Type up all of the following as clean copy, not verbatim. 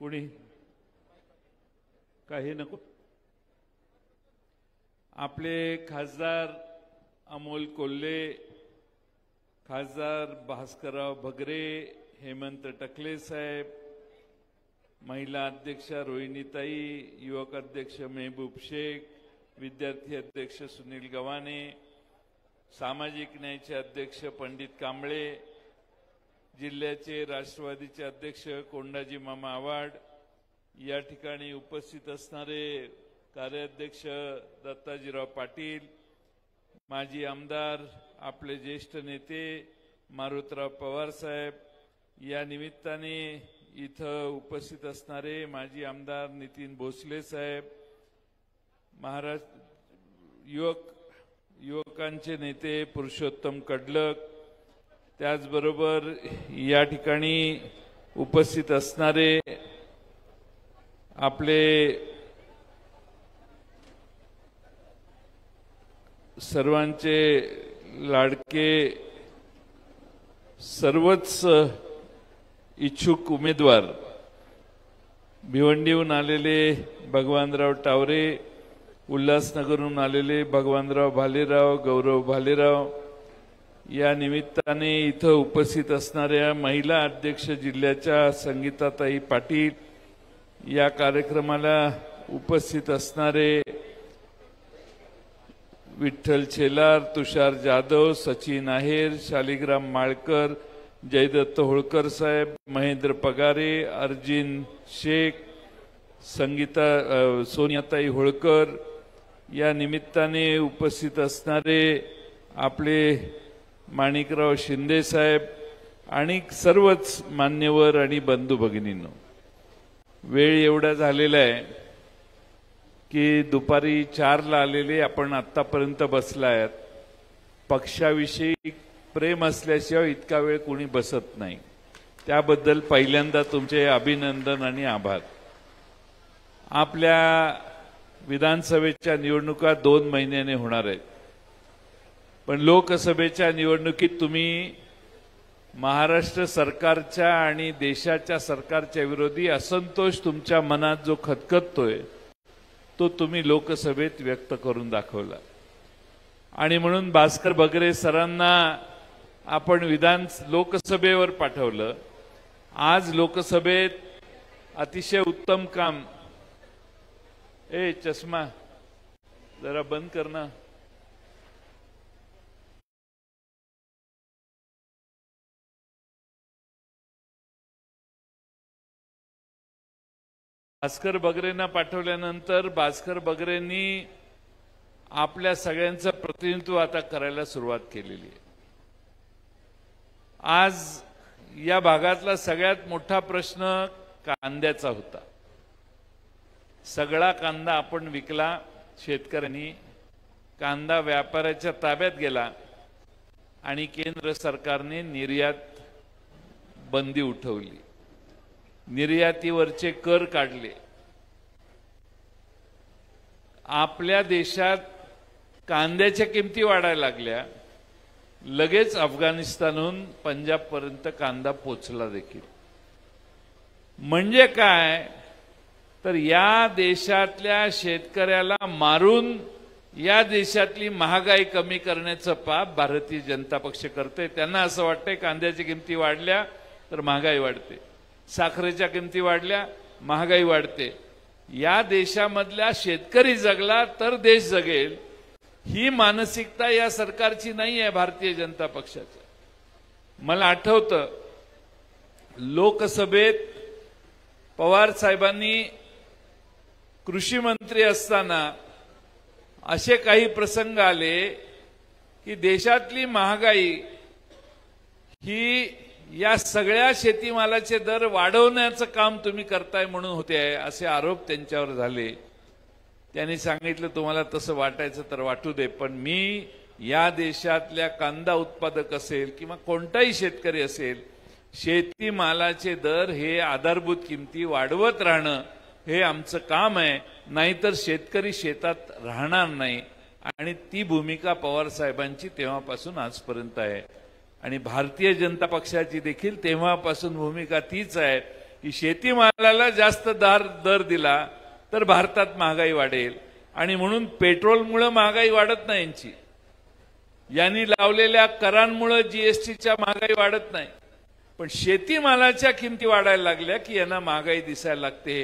कोणी काही नको. आपले खासदार अमोल कोल्हे, खासदार भास्करराव भगरे, हेमंत टकले साहेब, महिला अध्यक्ष रोहिणीताई, युवक अध्यक्ष महबूब शेख, विद्यार्थी अध्यक्ष सुनील गव्हाणे, सामाजिक न्यायाचे अध्यक्ष पंडित कांबळे, जिल्ह्याचे राष्ट्रवादीचे अध्यक्ष कोंडाजी मामा आव्हाड, या ठिकाणी उपस्थित असणारे कार्याध्यक्ष दत्ताजीराव पाटील, माजी आमदार, आपले ज्येष्ठ नेते मारुतराव पवार साहेब, या निमित्ताने इथं उपस्थित असणारे माजी आमदार नितीन भोसले साहेब, महाराष्ट्र युवकांचे नेते पुरुषोत्तम कडलक, त्याचबरोबर या ठिकाणी उपस्थित असणारे आपले सर्वांचे लाडके सर्वच इच्छुक उमेदवार, भिवंडीहून आलेले भगवानराव टावरे, उल्हासनगरहून आलेले भगवानराव भालेराव, गौरव भालेराव, या निमित्ताने इथं उपस्थित असणाऱ्या महिला अध्यक्ष जिल्ह्याच्या संगीताताई पाटील, या कार्यक्रमाला उपस्थित असणारे विठ्ठल छेलार, तुषार जाधव, सचिन आहेर, शालिग्राम माळकर, जयदत्त होळकर साहेब, महेंद्र पगारे, अर्जिन शेख, सोनियाताई होळकर, या निमित्ताने उपस्थित असणारे आपले माणिकराव शिंदे साहेब आणि सर्वच मान्यवर आणि बंधू भगिनींनो, वेळ एवढा झालेला आहे की दुपारी 4ला आलेले आपण आतापर्यंत बसलायत. पक्षाविषयी प्रेम असल्याशिवाय इतका वेळ कोणी बसत नाही. त्याबद्दल पहिल्यांदा तुमचे अभिनंदन आणि आभार. आपल्या विधानसभेच्या निवडणुका 2 महिन्याने होणार आहेत, पण लोकसभेच्या निवडणुकीत तुम्ही महाराष्ट्र सरकारच्या आणि देशाच्या सरकारच्या विरोधी असंतोष तुमच्या मनात जो खतखततोय तो तुम्ही लोकसभेत व्यक्त करून दाखवला. आणि म्हणून भास्कर भगरे सरांना आपण लोकसभेवर पाठवलं. आज लोकसभेत अतिशय उत्तम काम. चष्मा जरा बंद कर ना. भास्कर भगरेंना पाठवल्यानंतर भास्कर भगरेंनी आपल्या सगळ्यांचं प्रतिनिधित्व आता करायला सुरुवात केलेली आहे. आज या भागातला सगळ्यात मोठा प्रश्न कांद्याचा होता. सगळा कांदा आपण विकला. शेतकऱ्यांनी कांदा व्यापाऱ्याच्या ताब्यात गेला आणि केंद्र सरकारने निर्यात बंदी उठवली. निर्यातीवरचे कर काढले. आपल्या देशात कांद्याच्या किमती वाढायला लागल्या. लगेच अफगाणिस्तानहून पंजाबपर्यंत कांदा पोचला देखील. म्हणजे काय तर या देशातल्या शेतकऱ्याला मारून या देशातली महागाई कमी करण्याचं पाप भारतीय जनता पक्ष करते. त्यांना असं वाटतंय कांद्याच्या किमती वाढल्या तर महागाई वाढते, साखरेच्या किमती वाढल्या महागाई वाढते. या देशामधला शेतकरी जगला तर देश जगेल, ही मानसिकता या सरकारची नाही आहे, भारतीय जनता पक्षाची. मला आठवतं लोकसभेत पवार साहेबांनी कृषी मंत्री असताना असे काही प्रसंग आले की देशातली महागाई ही या सगळ्या शेतीमालाचे दर वाढवण्याचं काम तुम्ही करताय म्हणून होते आहे, असे आरोप त्यांच्यावर झाले. त्यांनी सांगितलं तुम्हाला तसं वाटायचं तर वाटू दे, पण मी या देशातल्या कांदा उत्पादक असेल किंवा कोणताही शेतकरी असेल, शेतीमालाचे दर हे आधारभूत किमती वाढवत राहणं हे आमचं काम आहे, नाहीतर शेतकरी शेतात राहणार नाही. आणि ती भूमिका पवार साहेबांची तेव्हापासून आजपर्यंत आहे आणि भारतीय जनता पक्षाची देखील तेव्हापासून भूमिका तीच आहे की शेतीमालाला जास्त दर दिला तर भारतात महागाई वाढेल आणि म्हणून पेट्रोलमुळे महागाई वाढत नाही यांची, यांनी लावलेल्या करांमुळे जीएसटीच्या महागाई वाढत नाही, पण शेतीमालाच्या किमती वाढायला लागल्या की यांना महागाई दिसायला लागते।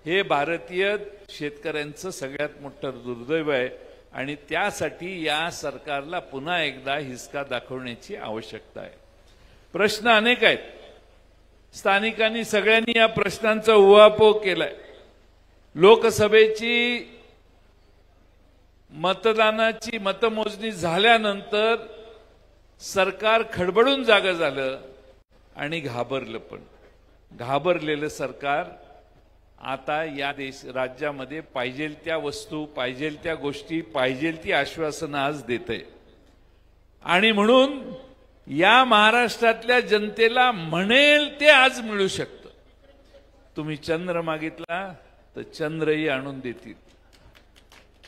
हे भारतीय शेतकऱ्यांचं सगळ्यात मोठं दुर्दैव आहे आणि त्यासाठी या सरकारला पुन्हा एकदा हिसका दाखवण्याची आवश्यकता आहे। प्रश्न अनेक आहेत, स्थानिकांनी सगळ्यांनी या प्रश्नांचा उहापोह केलाय। लोकसभेची मतदानाची मतमोजणी झाल्यानंतर सरकार खडबडून जागं झालं आणि घाबरलं, पण घाबरलेलं सरकार आता या राज्यामध्ये पाहिजे त्या वस्तू, पाहिजे त्या गोष्टी, पाहिजे ती आश्वासनं आज देतंय आणि म्हणून या महाराष्ट्रातल्या जनतेला म्हणेल ते आज मिळू शकतं। तुम्ही चंद्र मागितला तर चंद्रही आणून देतील,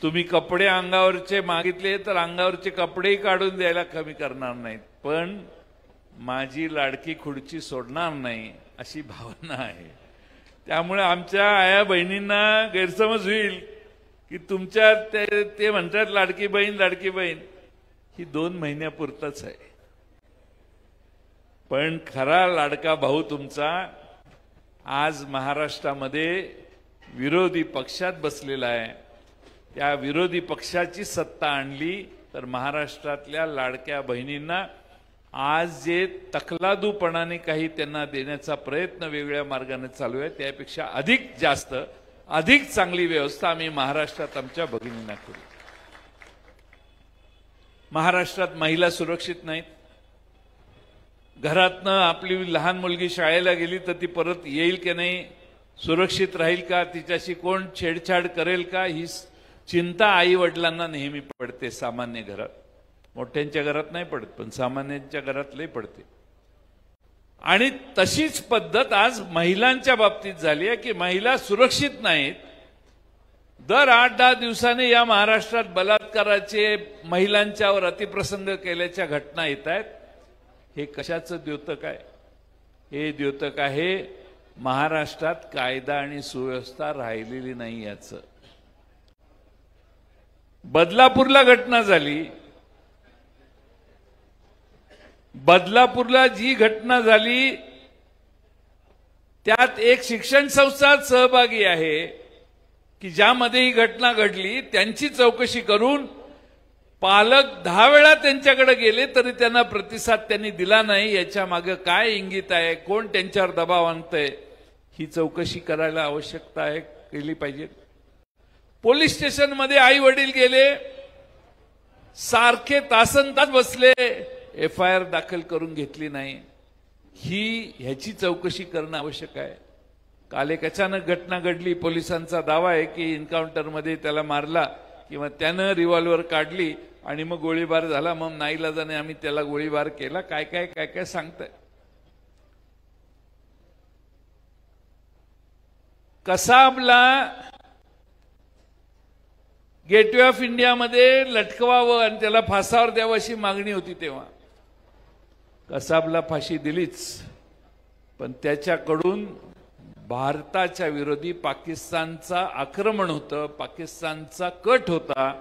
तुम्ही कपडे अंगावरचे मागितले तर अंगावरचे कपडेही काढून द्यायला कमी करणार नाहीत, पण माझी लाडकी खुर्ची सोडणार नाही अशी भावना आहे। त्यामुळे आमच्या आया बहिणींना गैरसमज होईल की तुमच्या ते म्हणतात लाडकी बहीण ही 2 महिन्यापुरतच आहे, पण खरा लाडका भाऊ तुमचा आज महाराष्ट्रामध्ये विरोधी पक्षात बसलेला आहे। त्या विरोधी पक्षाची सत्ता आणली तर महाराष्ट्रातल्या लाडक्या बहिणींना आज जे तकलादूपणाने काही त्यांना देण्याचा प्रयत्न वेगळ्या मार्गाने चालू आहे त्यापेक्षा अधिक जास्त अधिक चांगली व्यवस्था आम्ही महाराष्ट्रात आमच्या भगिनींना करू। महाराष्ट्रात महिला सुरक्षित नाहीत, घरातनं आपली लहान मुलगी शाळेला गेली तर ती परत येईल की नाही, सुरक्षित राहील का, तिच्याशी कोण छेडछाड करेल का, ही चिंता आई वडिलांना नेहमी पडते। सामान्य घरात, मोठ्यांच्या घरात नाही पडत पण सामान्यांच्या घरात लई पडते। आणि तशीच पद्धत आज महिलांच्या बाबतीत झाली आहे की महिला सुरक्षित नाहीत। दर 8-10 दिवसांनी या महाराष्ट्रात बलात्काराचे, महिलांच्यावर अतिप्रसंग केल्याच्या घटना येत आहेत। हे कशाचं द्योतक आहे? हे द्योतक आहे महाराष्ट्रात कायदा आणि सुव्यवस्था राहिलेली नाही याचं। बदलापूरला घटना झाली, बदलापूरला जी घटना झाली त्यात एक शिक्षण संस्था सहभागी आहे की ज्यामध्ये ही घटना घडली, त्यांची चौकशी करून पालक 10 वेळा त्यांच्याकडे गेले तरी त्यांना प्रतिसाद त्यांनी दिला नाही। याच्या मागे काय इंगित आहे, कोण त्यांच्यावर दबाव आणतंय, ही चौकशी करायला आवश्यकता आहे, केली पाहिजे। पोलीस स्टेशनमध्ये आई वडील गेले, सारखे तासनतास बसले, FIR दाखल करून घेतली नाही, ह्याची चौकशी करणं आवश्यक आहे। काल एक अचानक घटना घडली, पोलिसांचा दावा आहे की एन्काउंटरमध्ये त्याला मारला किंवा त्यानं रिव्हॉल्वर काढली आणि मग गोळीबार झाला, मग नाईलाजाने आम्ही त्याला गोळीबार केला, काय काय काय काय सांगताय। कसाबला गेटवे ऑफ इंडियामध्ये लटकवावं आणि त्याला फासावर द्यावं अशी मागणी होती, तेव्हा कसाबला फाशी दिलीच, पण त्याच्याकडून भारताच्या विरोधी पाकिस्तानचा आक्रमण होतं, पाकिस्तानचा कट होता,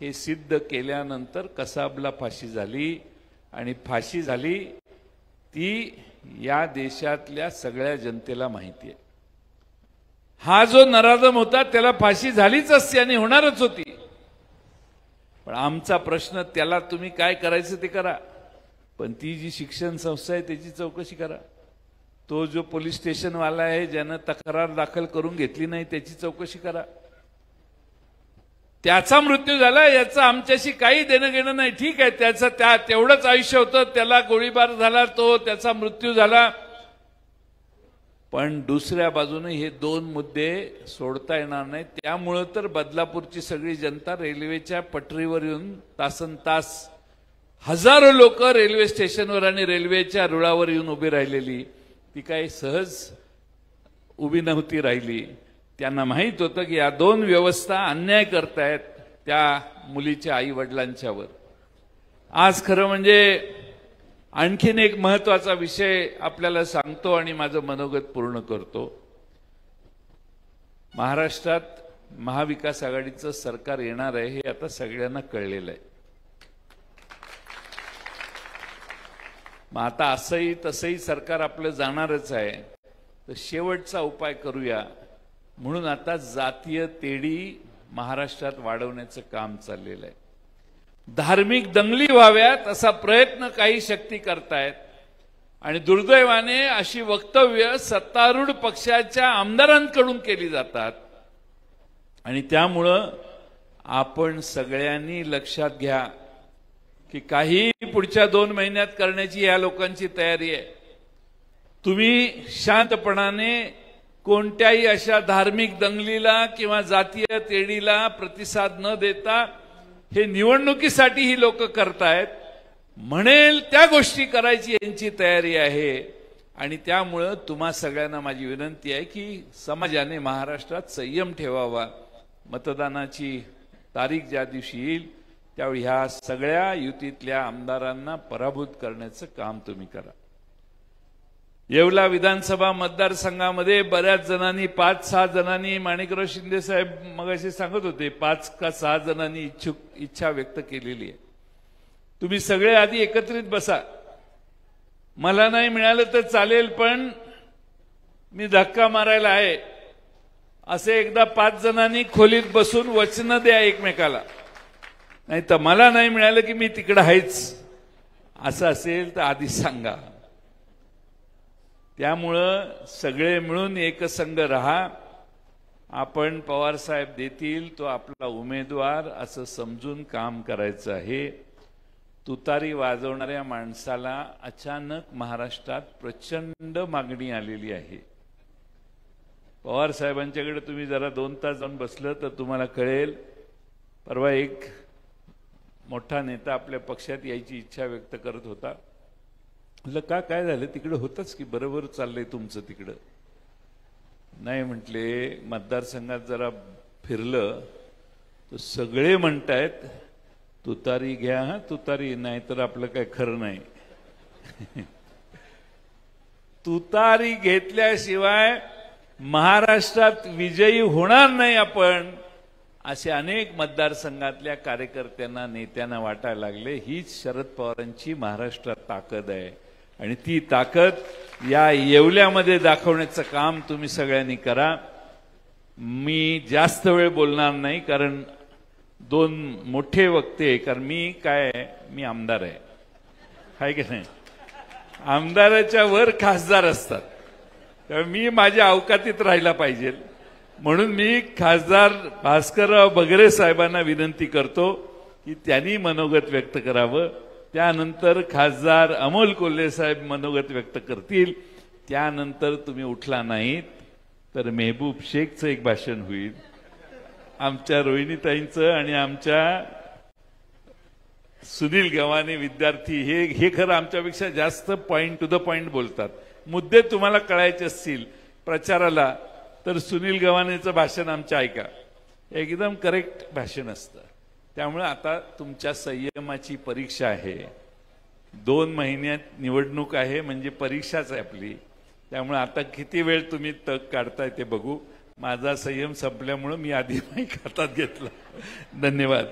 हे सिद्ध केल्यानंतर कसाबला फाशी झाली आणि फाशी झाली ती या देशातल्या सगळ्या जनतेला माहिती आहे। हा जो नराधम होता त्याला फाशी झालीच असती आणि होणारच होती, पण आमचा प्रश्न त्याला तुम्ही काय करायचं ते करा, पण ती जी शिक्षण संस्था आहे त्याची चौकशी करा। तो जो पोलीस स्टेशनवाला आहे ज्यानं तक्रार दाखल करून घेतली नाही त्याची चौकशी करा। त्याचा मृत्यू झाला याचं आमच्याशी काही देणं घेणं नाही, ठीक आहे, त्याचं तेवढंच आयुष्य होतं, त्याला गोळीबार झाला, तो त्याचा मृत्यू झाला, पण दुसऱ्या बाजूने हे 2 मुद्दे सोडता येणार नाही। त्यामुळे तर बदलापूरची सगळी जनता रेल्वेच्या पटरीवर येऊन तासनतास हजारो लोक रेल्वे स्टेशनवर आणि रेल्वेच्या रुळावर येऊन उभी राहिलेली, ती काही सहज उभी नव्हती राहिली। त्यांना माहित होतं की या 2 व्यवस्था अन्याय करतायत त्या मुलीच्या आई वडिलांच्यावर। आज खरं म्हणजे आणखीन एक महत्त्वाचा विषय आपल्याला सांगतो आणि माझं मनोगत पूर्ण करतो. महाराष्ट्रात महाविकास आघाडीचं सरकार येणार आहे हे आता सगळ्यांना कळलेलं आहे. मग आता असंही तसंही सरकार आपलं जाणारच आहे, तर शेवटचा उपाय करूया म्हणून आता जातीय तेढी महाराष्ट्रात वाढवण्याचं काम चाललेलं आहे. धार्मिक दंगली व्हाव्यात असा प्रयत्न काही शक्ती करतायत आणि दुर्दैवाने अशी वक्तव्य सत्तारूढ पक्षाच्या आमदारांकडून केली जातात. आणि त्यामुळं आपण सगळ्यांनी लक्षात घ्या की काही पुढच्या 2 महिन्यात करण्याची या लोकांची तयारी आहे. तुम्ही शांतपणाने कोणत्याही अशा धार्मिक दंगलीला किंवा जातीय तेढीला प्रतिसाद न देता हे निवडणुकीसाठी ही लोक करतायत. म्हणेल त्या गोष्टी करायची यांची तयारी आहे. आणि त्यामुळं तुम्हा सगळ्यांना माझी विनंती आहे की समाजाने महाराष्ट्रात संयम ठेवावा. मतदानाची तारीख ज्या दिवशी येईल त्यावेळी ह्या सगळ्या युतीतल्या आमदारांना पराभूत करण्याचं काम तुम्ही करा. येवला विधानसभा मतदारसंघामध्ये बऱ्याच जणांनी 5-6 जणांनी माणिकराव शिंदे साहेब मगाशी सांगत होते 5 का 6 जणांनी इच्छा व्यक्त केलेली आहे. तुम्ही सगळे आधी एकत्रित बसा. मला नाही मिळालं तर चालेल पण मी धक्का मारायला आहे असे एकदा 5 जणांनी खोलीत बसून वचनं द्या एकमेकाला. नाही तर मला नाही मिळालं की मी तिकडे आहेच असं असेल तर आधी सांगा. त्यामुळं सगळे मिळून एकसंघ राहा. आपण पवार साहेब देतील तो आपला उमेदवार असं समजून काम करायचं आहे. तुतारी वाजवणाऱ्या माणसाला अचानक महाराष्ट्रात प्रचंड मागणी आलेली आहे. पवार साहेबांच्याकडे तुम्ही जरा 2 तास जाऊन बसलं तर तुम्हाला कळेल. परवा एक मोठा नेता आपल्या पक्षात यायची इच्छा व्यक्त करत होता. म्हटलं का काय झालं तिकडे होतच की बरोबर चाललंय तुमचं तिकडं. नाही म्हटले मतदारसंघात जरा फिरलं तर सगळे म्हणतायत तुतारी घ्या हा तुतारी नाही तर आपलं काय खरं नाही. तुतारी घेतल्याशिवाय महाराष्ट्रात विजयी होणार नाही आपण असे अनेक मतदारसंघातल्या कार्यकर्त्यांना नेत्यांना वाटायला लागले. हीच शरद पवारांची महाराष्ट्रात ताकद आहे आणि ती ताकद या येवल्यामध्ये दाखवण्याचं काम तुम्ही सगळ्यांनी करा. मी जास्त वेळ बोलणार नाही कारण 2 मोठे वक्ते कारण मी आमदार आहे हाय की नाही. आमदाराच्या वर खासदार असतात त्यामुळे मी माझ्या अवकातीत राहायला पाहिजे. म्हणून मी खासदार भास्करराव बगरे साहेबांना विनंती करतो की त्यांनी मनोगत व्यक्त करावं. त्यानंतर खासदार अमोल कोल्हे साहेब मनोगत व्यक्त करतील. त्यानंतर तुम्ही उठला नाहीत तर मेहबूब शेखचं एक भाषण होईल, आमच्या रोहिणीताईंचं आणि आमच्या सुनील गव्हाणे विद्यार्थी हे खरं आमच्यापेक्षा जास्त पॉइंट टू द पॉइंट बोलतात. मुद्दे तुम्हाला कळायचे असतील प्रचाराला तर सुनील गव्हाणेचं भाषण आमच्या ऐका. एकदम करेक्ट भाषण असतं. त्यामुळे आता तुमच्या संयमाची परीक्षा आहे. 2 महिन्यात निवडणूक आहे म्हणजे परीक्षाच आहे आपली. त्यामुळे आता किती वेळ तुम्ही तग काढताय ते बघू. माझा संयम संपल्यामुळे मी आधी माईक हातात घेतला. धन्यवाद.